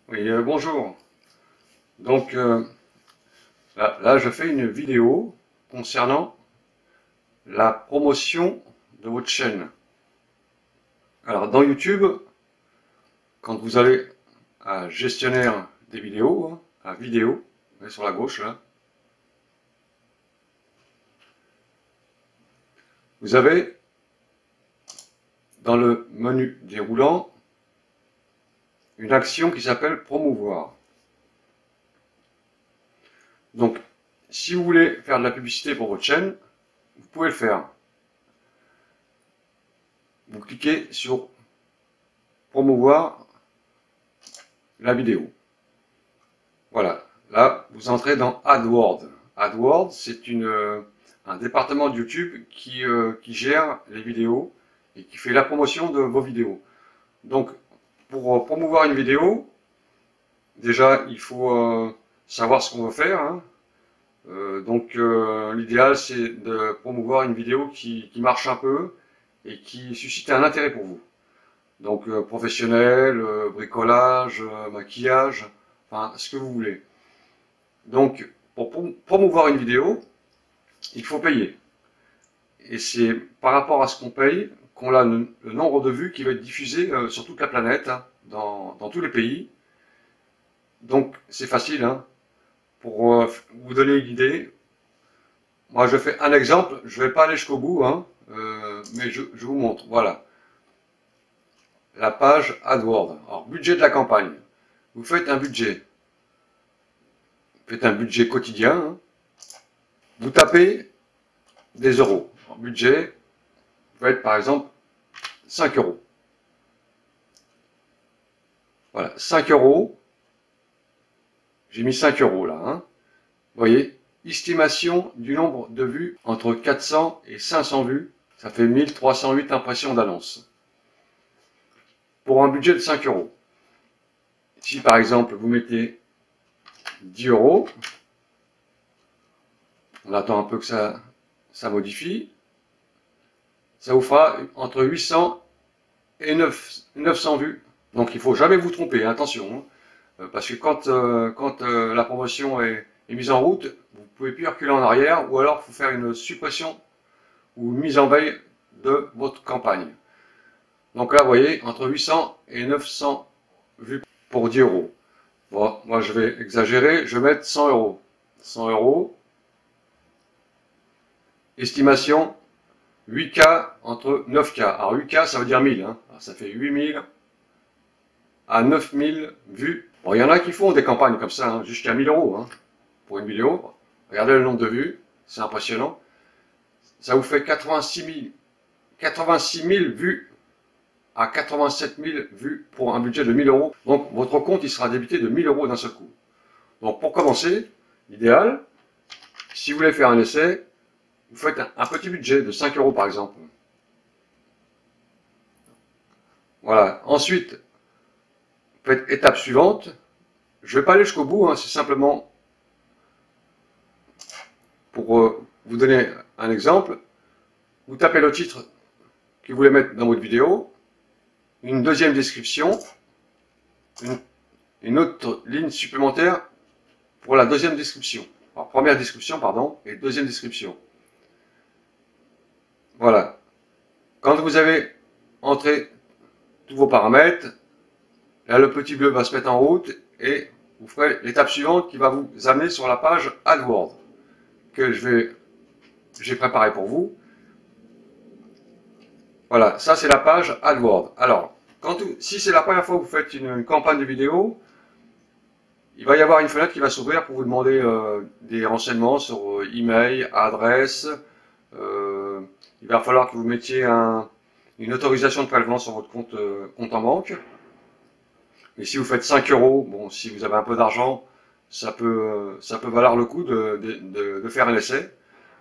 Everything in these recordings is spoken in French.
Oui, bonjour. Donc là, je fais une vidéo concernant la promotion de votre chaîne. Alors, dans YouTube, quand vous allez à gestionnaire des vidéos, à vidéo, vous voyez sur la gauche là, vous avez dans le menu déroulant une action qui s'appelle promouvoir. Donc, si vous voulez faire de la publicité pour votre chaîne, vous pouvez le faire. Vous cliquez sur promouvoir la vidéo. Voilà, là vous entrez dans AdWords. AdWords, c'est un département de YouTube qui gère les vidéos et qui fait la promotion de vos vidéos. Donc, pour promouvoir une vidéo, déjà il faut savoir ce qu'on veut faire, hein. L'idéal c'est de promouvoir une vidéo qui marche un peu et qui suscite un intérêt pour vous. Donc professionnel, bricolage, maquillage, enfin ce que vous voulez. Donc pour promouvoir une vidéo, il faut payer. Et c'est par rapport à ce qu'on paye qu'on a le nombre de vues qui va être diffusé sur toute la planète, hein, dans tous les pays. Donc c'est facile, hein. Pour vous donner une idée, moi je fais un exemple, je ne vais pas aller jusqu'au bout, hein, mais je vous montre. Voilà. La page AdWords. Alors, budget de la campagne. Vous faites un budget. Vous faites un budget quotidien. Hein. Vous tapez des euros. En budget, vous faites par exemple 5 euros. Voilà, 5 euros. J'ai mis 5 euros là. Hein. Vous voyez, estimation du nombre de vues entre 400 et 500 vues. Ça fait 1308 impressions d'annonce. Pour un budget de 5 euros. Si par exemple vous mettez 10 euros, on attend un peu que ça modifie, ça vous fera entre 800 et 900 vues. Donc il ne faut jamais vous tromper, attention, hein, parce que quand la promotion est mise en route, vous ne pouvez plus reculer en arrière, ou alors il faut faire une suppression ou une mise en veille de votre campagne. Donc là, vous voyez, entre 800 et 900 vues pour 10 euros. Bon, moi je vais exagérer, je vais mettre 100 euros. 100 euros. Estimation 8K entre 9K. Alors 8K, ça veut dire 1000. Hein. Alors, ça fait 8000 à 9000 vues. Bon, il y en a qui font des campagnes comme ça, hein, jusqu'à 1000 euros hein, pour une vidéo. Regardez le nombre de vues, c'est impressionnant. Ça vous fait 86 000 vues à 87 000 vues pour un budget de 1000 euros. Donc votre compte il sera débité de 1000 euros d'un seul coup. Donc pour commencer, l'idéal, si vous voulez faire un essai, vous faites un petit budget de 5 euros par exemple. Voilà. Ensuite, faites étape suivante. Je ne vais pas aller jusqu'au bout, hein, c'est simplement pour vous donner un exemple. Vous tapez le titre que vous voulez mettre dans votre vidéo, une deuxième description, une autre ligne supplémentaire pour la deuxième description. Alors, première description, pardon, et deuxième description. Voilà. Quand vous avez entré tous vos paramètres, là le petit bleu va se mettre en route et vous ferez l'étape suivante qui va vous amener sur la page AdWords que j'ai préparée pour vous. Voilà, ça c'est la page AdWords. Alors, si c'est la première fois que vous faites une campagne de vidéo, il va y avoir une fenêtre qui va s'ouvrir pour vous demander des renseignements sur email, adresse. Il va falloir que vous mettiez une autorisation de prélèvement sur votre compte en banque. Mais si vous faites 5 euros, bon, si vous avez un peu d'argent, ça peut valoir le coup de faire un essai.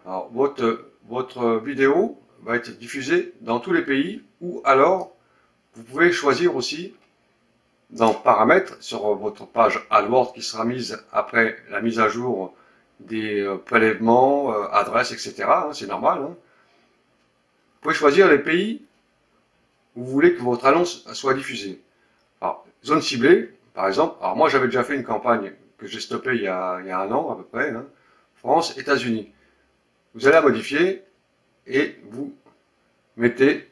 Alors, votre vidéo va être diffusée dans tous les pays, ou alors vous pouvez choisir aussi dans paramètres sur votre page AdWords qui sera mise après la mise à jour des prélèvements, adresses, etc. Hein, c'est normal. Hein. Vous pouvez choisir les pays où vous voulez que votre annonce soit diffusée. Alors, zone ciblée, Par exemple, alors moi j'avais déjà fait une campagne que j'ai stoppée il y a un an à peu près, hein, France, États-Unis. Vous allez la modifier et vous mettez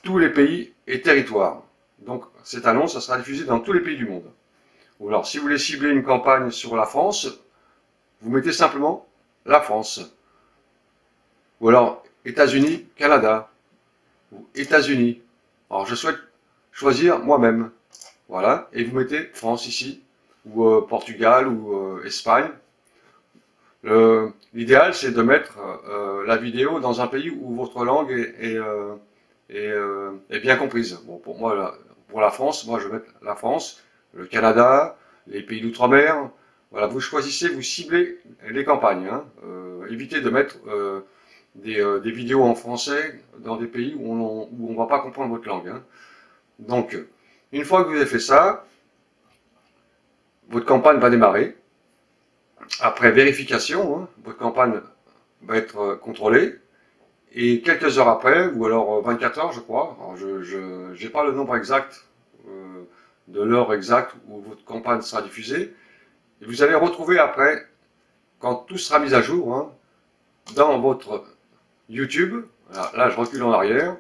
tous les pays et territoires. Donc cette annonce, ça sera diffusée dans tous les pays du monde. Ou alors si vous voulez cibler une campagne sur la France, vous mettez simplement la France. Ou alors États-Unis, Canada. Ou États-Unis. Alors je souhaite choisir moi-même. Voilà. Et vous mettez France ici. Ou Portugal ou Espagne. L'idéal c'est de mettre la vidéo dans un pays où votre langue est bien comprise. Bon, pour moi, pour la France, moi je vais mettre la France, le Canada, les pays d'outre-mer. Voilà, vous choisissez, vous ciblez les campagnes. Hein. Évitez de mettre des vidéos en français dans des pays où on ne va pas comprendre votre langue. Hein. Donc, une fois que vous avez fait ça, votre campagne va démarrer. Après vérification, hein, votre campagne va être contrôlée. Et quelques heures après, ou alors 24 heures je crois, alors je n'ai pas le nombre exact de l'heure exacte où votre campagne sera diffusée, et vous allez retrouver après, quand tout sera mis à jour, hein, dans votre YouTube, là je recule en arrière,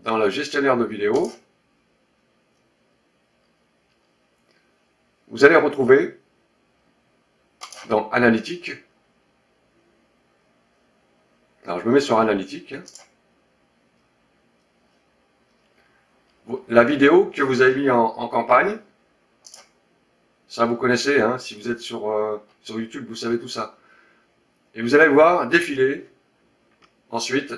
dans le gestionnaire de vidéos, vous allez retrouver dans Analytique. Alors je me mets sur Analytique. La vidéo que vous avez mis en campagne, ça vous connaissez, hein, si vous êtes sur YouTube, vous savez tout ça. Et vous allez voir défiler ensuite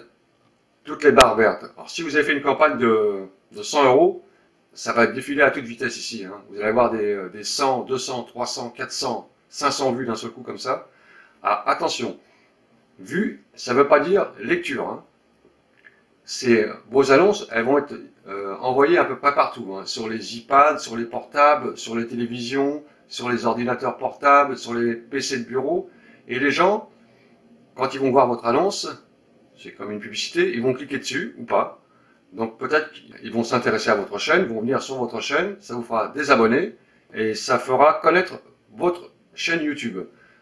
toutes les barres vertes. Alors si vous avez fait une campagne de 100 euros, ça va défiler à toute vitesse ici. Hein. Vous allez avoir des 100, 200, 300, 400, 500 vues d'un seul coup comme ça. Ah, attention, vue, ça ne veut pas dire lecture. Hein. Vos annonces, elles vont être envoyées à peu près partout. Hein, sur les iPads, sur les portables, sur les télévisions, sur les ordinateurs portables, sur les PC de bureau. Et les gens, quand ils vont voir votre annonce, c'est comme une publicité, ils vont cliquer dessus ou pas. Donc peut-être qu'ils vont s'intéresser à votre chaîne, ils vont venir sur votre chaîne, ça vous fera des abonnés et ça fera connaître votre chaîne YouTube.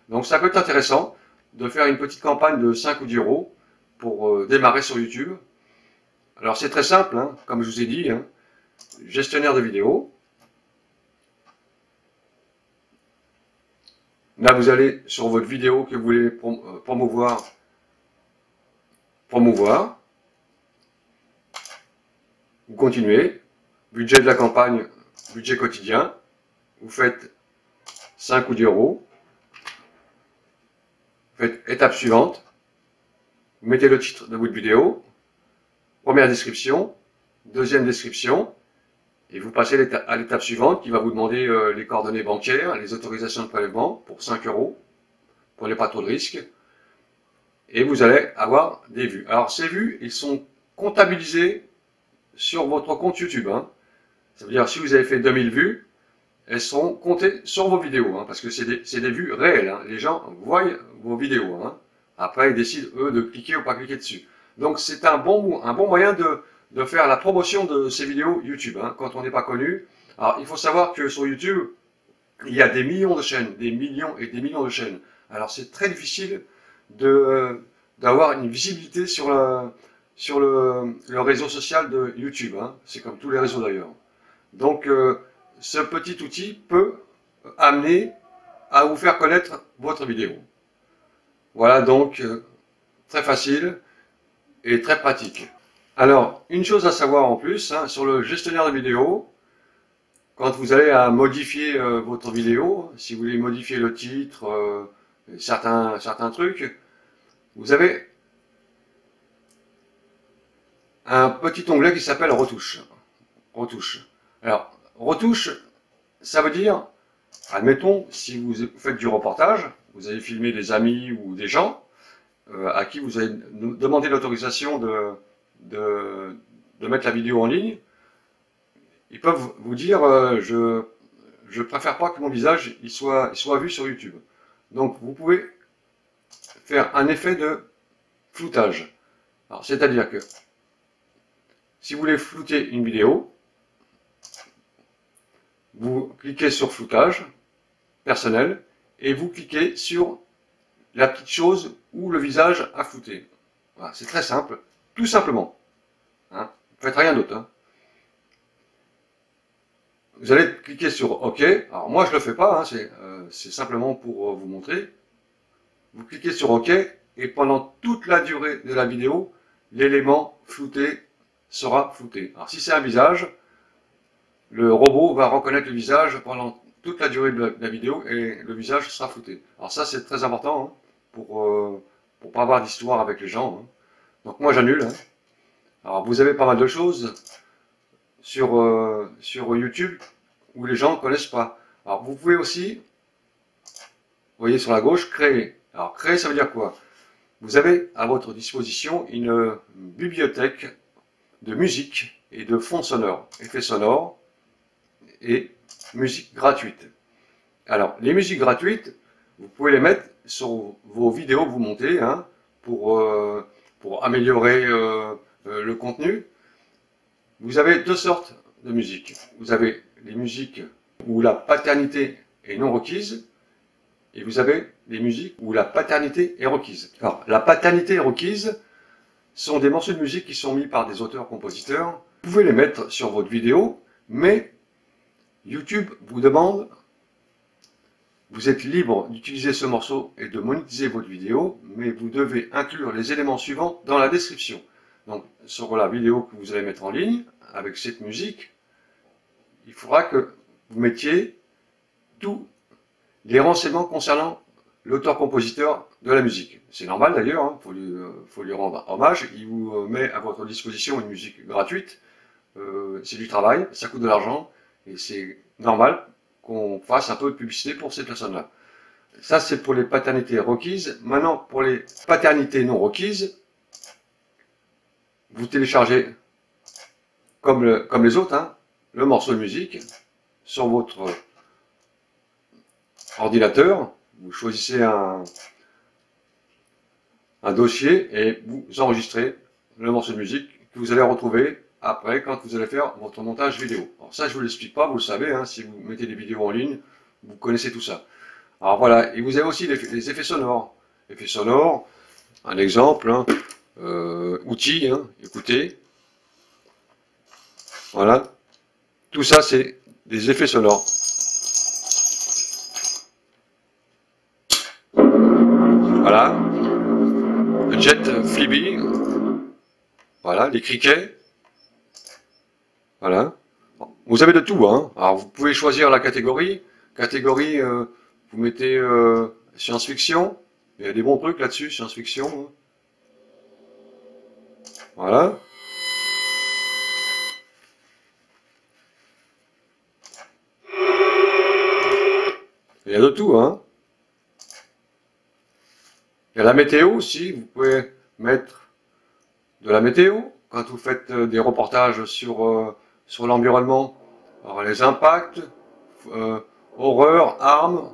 Donc ça peut être intéressant de faire une petite campagne de 5 ou 10 euros pour démarrer sur YouTube. Alors c'est très simple, hein, comme je vous ai dit, hein, gestionnaire de vidéos. Là vous allez sur votre vidéo que vous voulez promouvoir. Vous continuez, budget de la campagne, budget quotidien, vous faites 5 ou 10 euros, vous faites étape suivante, vous mettez le titre de votre vidéo, première description, deuxième description, et vous passez à l'étape suivante qui va vous demander les coordonnées bancaires, les autorisations de prélèvement pour 5 euros, prenez pas trop de risques, et vous allez avoir des vues. Alors ces vues, ils sont comptabilisés sur votre compte YouTube. Hein. Ça veut dire si vous avez fait 2000 vues, elles seront comptées sur vos vidéos, hein, parce que c'est des vues réelles. Hein. Les gens voient vos vidéos. Hein. Après, ils décident, eux, de cliquer ou pas cliquer dessus. Donc c'est un bon moyen de faire la promotion de ces vidéos YouTube, hein, quand on n'est pas connu. Alors il faut savoir que sur YouTube, il y a des millions de chaînes, des millions et des millions de chaînes. Alors c'est très difficile d'avoir une visibilité sur le réseau social de YouTube. Hein. C'est comme tous les réseaux d'ailleurs. Donc ce petit outil peut amener à vous faire connaître votre vidéo. Voilà donc très facile et très pratique. Alors une chose à savoir en plus, hein, sur le gestionnaire de vidéo, quand vous allez à modifier votre vidéo, si vous voulez modifier le titre, certains trucs, vous avez un petit onglet qui s'appelle retouche. Retouche. Alors, retouche, ça veut dire, admettons, si vous faites du reportage, vous avez filmé des amis ou des gens à qui vous avez demandé l'autorisation de mettre la vidéo en ligne, ils peuvent vous dire je préfère pas que mon visage il soit vu sur YouTube. Donc vous pouvez faire un effet de floutage. Alors c'est-à-dire que si vous voulez flouter une vidéo, vous cliquez sur floutage personnel et vous cliquez sur la petite chose où le visage a flouté. Voilà, c'est très simple, tout simplement. Hein, vous faites rien d'autre. Hein. Vous allez cliquer sur OK. Alors moi je le fais pas, hein, c'est simplement pour vous montrer. Vous cliquez sur OK et pendant toute la durée de la vidéo, l'élément flouté sera flouté. Alors si c'est un visage, le robot va reconnaître le visage pendant toute la durée de la vidéo et le visage sera flouté. Alors ça c'est très important hein, pour pas avoir d'histoire avec les gens. Hein. Donc moi j'annule. Hein. Alors vous avez pas mal de choses sur YouTube où les gens ne connaissent pas. Alors vous pouvez aussi, vous voyez sur la gauche, créer. Alors créer ça veut dire quoi? Vous avez à votre disposition une bibliothèque de musique et de fonds sonores, effets sonores et musique gratuite. Alors les musiques gratuites, vous pouvez les mettre sur vos vidéos que vous montez hein, pour améliorer le contenu. Vous avez deux sortes de musique. Vous avez les musiques où la paternité est non requise et vous avez les musiques où la paternité est requise. Alors, la paternité est requise sont des morceaux de musique qui sont mis par des auteurs-compositeurs. Vous pouvez les mettre sur votre vidéo, mais YouTube vous demande, vous êtes libre d'utiliser ce morceau et de monétiser votre vidéo, mais vous devez inclure les éléments suivants dans la description. Donc, sur la vidéo que vous allez mettre en ligne, avec cette musique, il faudra que vous mettiez tous les renseignements concernant l'auteur-compositeur de la musique. C'est normal d'ailleurs, hein, faut lui rendre hommage. Il vous met à votre disposition une musique gratuite. C'est du travail, ça coûte de l'argent, et c'est normal qu'on fasse un peu de publicité pour ces personnes-là. Ça, c'est pour les paternités requises. Maintenant, pour les paternités non requises, vous téléchargez, comme les autres, hein, le morceau de musique sur votre ordinateur. Vous choisissez un dossier et vous enregistrez le morceau de musique que vous allez retrouver après quand vous allez faire votre montage vidéo. Alors ça, je ne vous l'explique pas, vous le savez, hein, si vous mettez des vidéos en ligne, vous connaissez tout ça. Alors voilà, et vous avez aussi les effets sonores. Effets sonores, un exemple, hein, outils, hein, écoutez. Voilà. Tout ça, c'est des effets sonores. Voilà. Le jet Fliby. Voilà, les criquets. Voilà. Vous avez de tout, hein. Alors vous pouvez choisir la catégorie. Catégorie, vous mettez science-fiction. Il y a des bons trucs là-dessus, science-fiction. Hein. Voilà. Il y a de tout, hein. Il y a la météo aussi, vous pouvez mettre de la météo quand vous faites des reportages sur l'environnement. Alors les impacts, horreur, armes,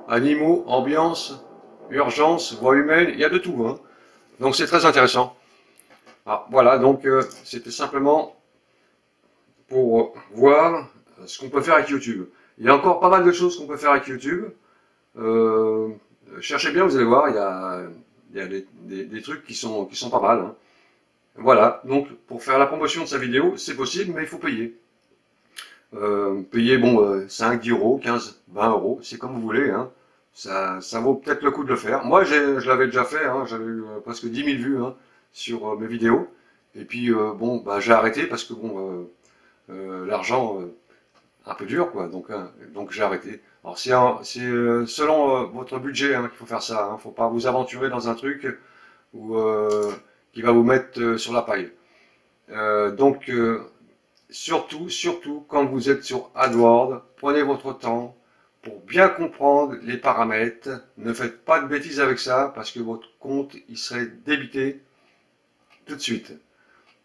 animaux, ambiance, urgence, voix humaine, il y a de tout. Hein. Donc c'est très intéressant. Alors, voilà, donc c'était simplement pour voir ce qu'on peut faire avec YouTube. Il y a encore pas mal de choses qu'on peut faire avec YouTube. Cherchez bien, vous allez voir, il y a des trucs qui sont pas mal. Hein. Voilà, donc pour faire la promotion de sa vidéo, c'est possible, mais il faut payer. Payer, bon, 5, 10 euros, 15, 20 euros, c'est comme vous voulez. Hein. Ça vaut peut-être le coup de le faire. Moi, je l'avais déjà fait, hein, j'avais eu presque 10 000 vues hein, sur mes vidéos. Et puis, bon, bah, j'ai arrêté parce que, bon, l'argent, un peu dur, quoi. Donc j'ai arrêté. Alors, c'est selon votre budget hein, qu'il faut faire ça. Hein. Faut pas vous aventurer dans un truc où, qui va vous mettre sur la paille. Donc, surtout, quand vous êtes sur AdWords, prenez votre temps pour bien comprendre les paramètres. Ne faites pas de bêtises avec ça, parce que votre compte, il serait débité tout de suite.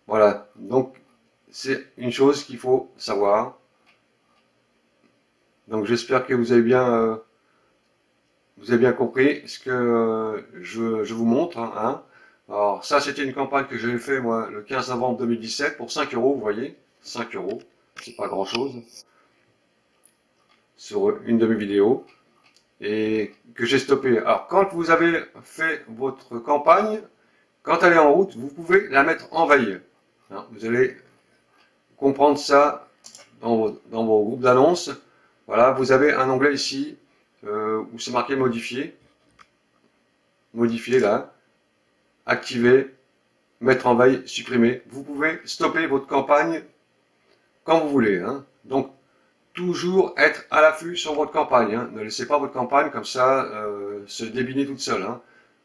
Voilà, donc c'est une chose qu'il faut savoir. Donc j'espère que vous avez bien compris ce que je vous montre. Hein. Alors ça, c'était une campagne que j'avais fait moi le 15 novembre 2017 pour 5 euros, vous voyez, 5 euros, c'est pas grand chose. sur une de mes vidéos et que j'ai stoppé. Alors, quand vous avez fait votre campagne, quand elle est en route, vous pouvez la mettre en veille. Hein, vous allez comprendre ça dans vos groupes d'annonces. Voilà, vous avez un onglet ici où c'est marqué modifier. Modifier là. Activer. Mettre en veille. Supprimer. Vous pouvez stopper votre campagne quand vous voulez. Hein. Donc, toujours être à l'affût sur votre campagne. Hein. Ne laissez pas votre campagne comme ça se débiner toute seule. Hein.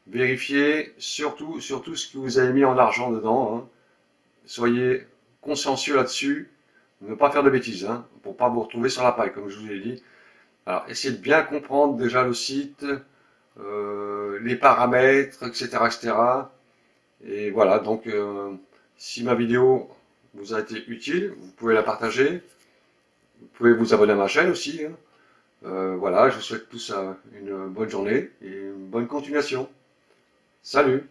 Vérifiez surtout ce que vous avez mis en argent dedans. Hein. Soyez consciencieux là-dessus. Ne pas faire de bêtises, hein, pour pas vous retrouver sur la paille, comme je vous l'ai dit. Alors, essayez de bien comprendre déjà le site, les paramètres, etc., etc. Et voilà, donc, si ma vidéo vous a été utile, vous pouvez la partager. Vous pouvez vous abonner à ma chaîne aussi. Hein. Voilà, je vous souhaite tous une bonne journée et une bonne continuation. Salut!